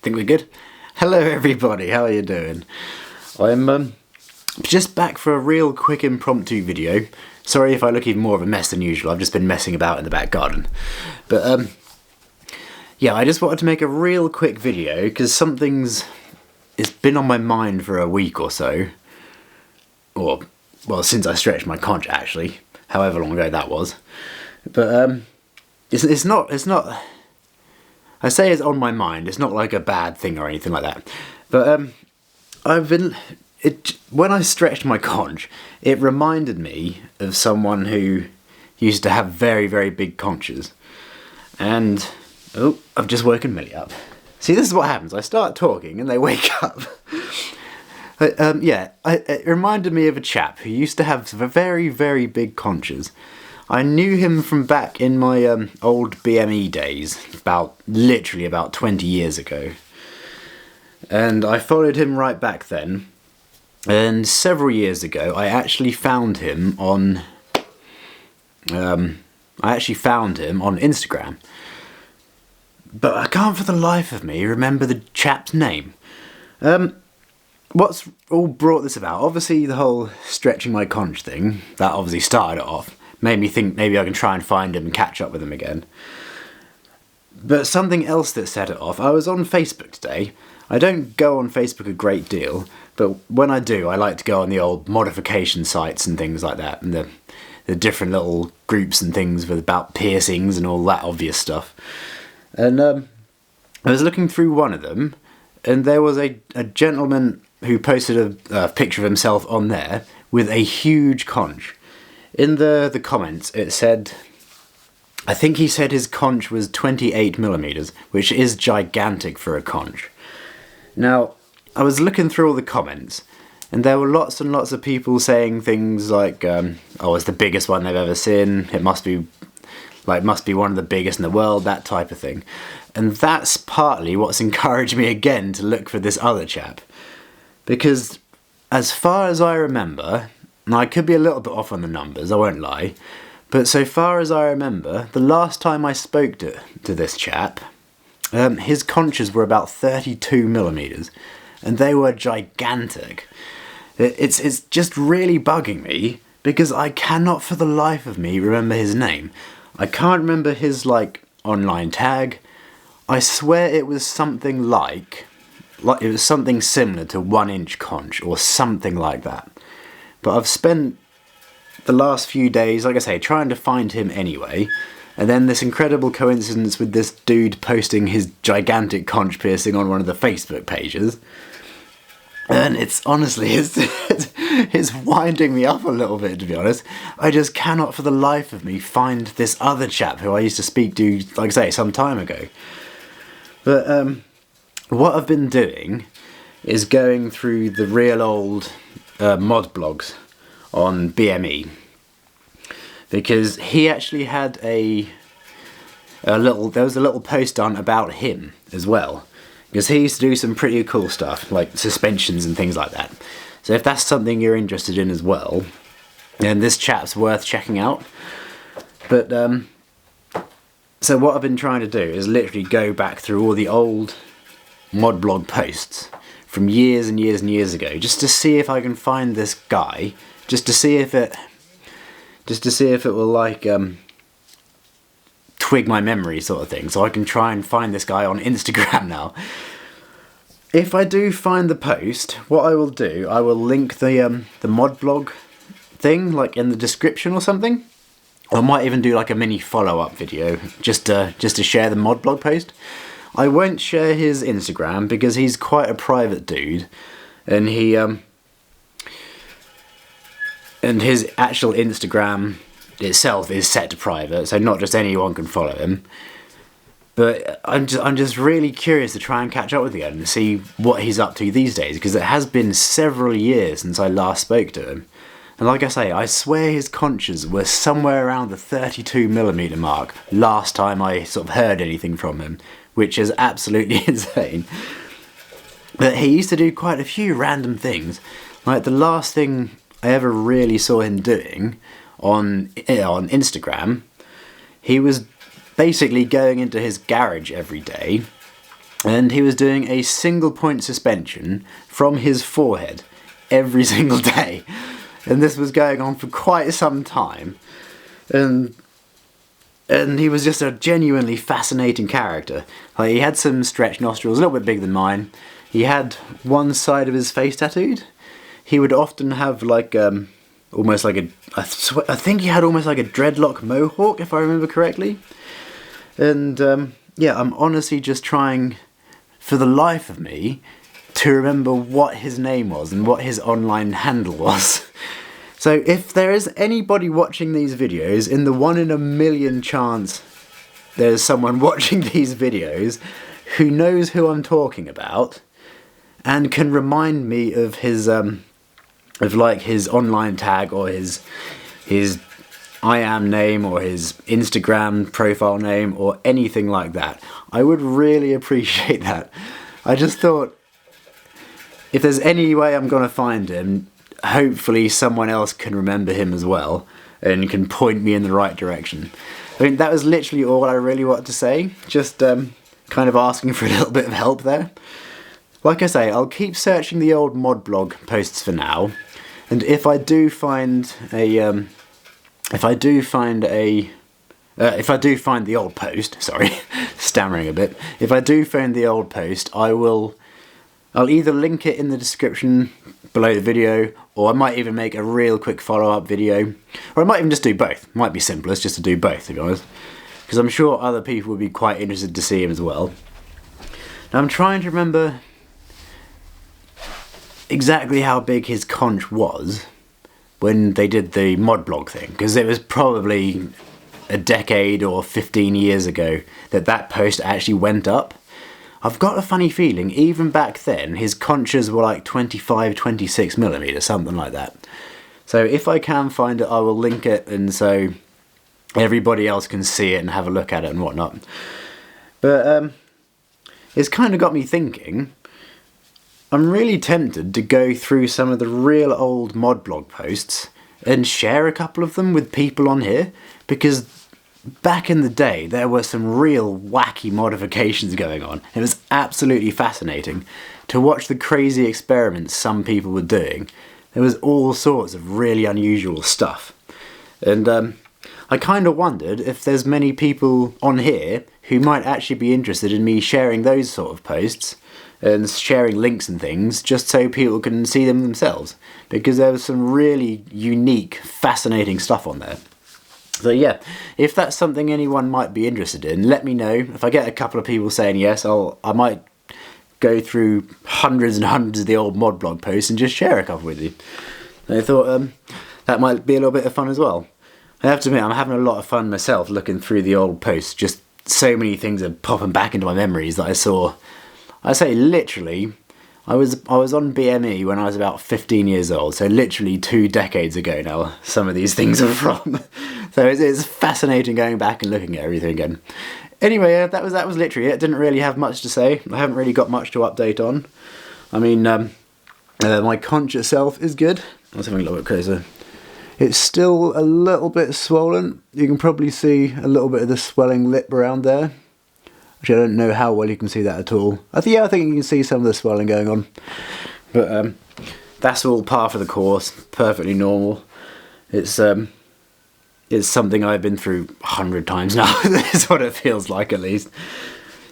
Think we're good? Hello everybody, how are you doing? I'm just back for a real quick impromptu video. Sorry if I look even more of a mess than usual, I've just been messing about in the back garden. But yeah, I just wanted to make a real quick video because it's been on my mind for a week or so. Or, well, since I stretched my conch actually, however long ago that was. But it's not, I say it's on my mind, it's not like a bad thing or anything like that. But when I stretched my conch, it reminded me of someone who used to have very, very big conches. And, oh, I've just woken Millie up. See, this is what happens, I start talking and they wake up. It reminded me of a chap who used to have very, very big conches. I knew him from back in my old BME days, literally about 20 years ago. And I followed him right back then. And several years ago, I actually found him on Instagram. But I can't for the life of me remember the chap's name. What's all brought this about? Obviously the whole stretching my conch thing, that obviously started it off. Made me think maybe I can try and find him and catch up with him again. But something else that set it off, I was on Facebook today. I don't go on Facebook a great deal, but when I do, I like to go on the old modification sites and things like that, and the different little groups and things about piercings and all that obvious stuff. And I was looking through one of them, and there was a gentleman who posted a picture of himself on there with a huge conch. In the comments it said, I think he said his conch was 28mm, which is gigantic for a conch. Now, I was looking through all the comments, and there were lots and lots of people saying things like, oh, it's the biggest one they've ever seen, it must be one of the biggest in the world, that type of thing. And that's partly what's encouraged me again to look for this other chap. Because, as far as I remember, and I could be a little bit off on the numbers, I won't lie, but so far as I remember, the last time I spoke to this chap, his conches were about 32mm, and they were gigantic. It's just really bugging me, because I cannot for the life of me remember his name. I can't remember his, online tag. I swear it was something it was something similar to 1-inch conch, or something like that. But I've spent the last few days, like I say, trying to find him anyway. And then this incredible coincidence with this dude posting his gigantic conch piercing on one of the Facebook pages. And it's winding me up a little bit, to be honest. I just cannot for the life of me find this other chap who I used to speak to, like I say, some time ago. But what I've been doing is going through the real old mod blogs on BME, because he actually had there was a little post done about him as well, because he used to do some pretty cool stuff like suspensions and things like that. So if that's something you're interested in as well, then this chap's worth checking out. But so what I've been trying to do is literally go back through all the old mod blog posts from years and years and years ago, just to see if I can find this guy, just to see if it will twig my memory sort of thing, so I can try and find this guy on Instagram now. If I do find the post, what I will do, I will link the mod blog thing in the description or something. I might even do a mini follow-up video just to share the mod blog post. I won't share his Instagram because he's quite a private dude, and and his actual Instagram itself is set to private, so not just anyone can follow him. But I'm just really curious to try and catch up with him and see what he's up to these days, because it has been several years since I last spoke to him. And like I say, I swear his conches were somewhere around the 32mm mark last time I sort of heard anything from him, which is absolutely insane. But he used to do quite a few random things. Like the last thing I ever really saw him doing on Instagram, he was basically going into his garage every day and he was doing a single point suspension from his forehead every single day, and this was going on for quite some time, and he was just a genuinely fascinating character. Like, he had some stretched nostrils, a little bit bigger than mine. He had one side of his face tattooed. He would often have like almost like I think he had almost like a dreadlock mohawk, if I remember correctly. And yeah, I'm honestly just trying for the life of me to remember what his name was and what his online handle was. So if there is anybody watching these videos, in the 1 in a million chance there's someone watching these videos who knows who I'm talking about and can remind me of his like his online tag or his I am name or his Instagram profile name or anything like that, I would really appreciate that. I just thought, if there's any way I'm gonna find him, hopefully someone else can remember him as well and can point me in the right direction. I mean, that was literally all I really wanted to say, just kind of asking for a little bit of help there. Like I say, I'll keep searching the old mod blog posts for now, and if I do find the old post, sorry, stammering a bit, if I do find the old post, I'll either link it in the description below the video, or I might even make a real quick follow-up video, or I might even just do both. Might be simplest just to do both, to be honest, because I'm sure other people would be quite interested to see him as well. Now, I'm trying to remember exactly how big his conch was when they did the mod blog thing, because it was probably a decade or 15 years ago that post actually went up. I've got a funny feeling even back then his conches were like 25-26mm, something like that. So if I can find it, I will link it, and so everybody else can see it and have a look at it and whatnot. But it's kind of got me thinking. I'm really tempted to go through some of the real old mod blog posts and share a couple of them with people on here, because back in the day there were some real wacky modifications going on. It was absolutely fascinating to watch the crazy experiments some people were doing. There was all sorts of really unusual stuff, and I kind of wondered if there's many people on here who might actually be interested in me sharing those sort of posts and sharing links and things, just so people can see them themselves, because there was some really unique, fascinating stuff on there. So yeah, if that's something anyone might be interested in, let me know. If I get a couple of people saying yes, I might go through hundreds and hundreds of the old mod blog posts and just share a couple with you. And I thought that might be a little bit of fun as well. I have to admit, I'm having a lot of fun myself looking through the old posts. Just so many things are popping back into my memories that I saw. I say literally, I was on BME when I was about 15 years old, so literally 2 decades ago now some of these things are from. So it's fascinating going back and looking at everything again. Anyway, that was literally it. Didn't really have much to say. I haven't really got much to update on. I mean, my conch itself is good. Let's have a little bit closer. It's still a little bit swollen. You can probably see a little bit of the swelling lip around there. Actually, I don't know how well you can see that at all. I think you can see some of the swelling going on. But that's all par for the course. Perfectly normal. It's something I've been through 100 times now. That's what it feels like, at least.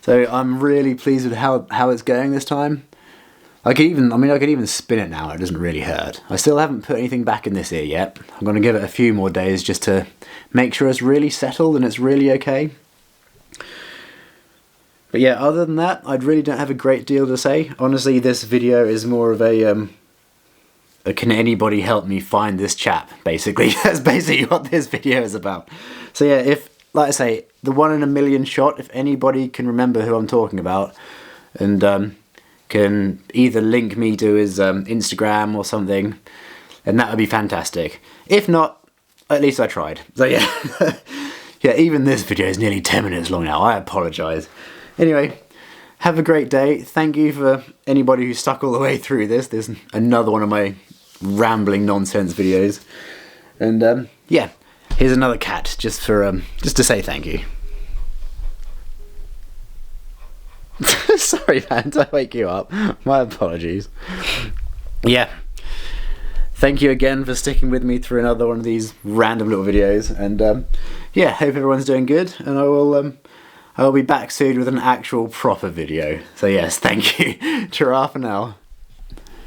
So I'm really pleased with how it's going this time. I could even spin it now. It doesn't really hurt. I still haven't put anything back in this ear yet. I'm going to give it a few more days just to make sure it's really settled and it's really okay. But yeah, other than that, I really don't have a great deal to say. Honestly, this video is more of a can anybody help me find this chap, basically. That's basically what this video is about. So yeah, if, like I say, the 1 in a million shot, if anybody can remember who I'm talking about, and can either link me to his Instagram or something, then that would be fantastic. If not, at least I tried. So yeah, yeah, even this video is nearly 10 minutes long now. I apologise. Anyway, have a great day. Thank you for anybody who stuck all the way through this. There's another one of my rambling nonsense videos. And yeah, here's another cat just to say thank you. Sorry, man, to wake you up. My apologies. Yeah. Thank you again for sticking with me through another one of these random little videos. And yeah, hope everyone's doing good. And I will be back soon with an actual proper video. So yes, thank you. Ta-ra for now.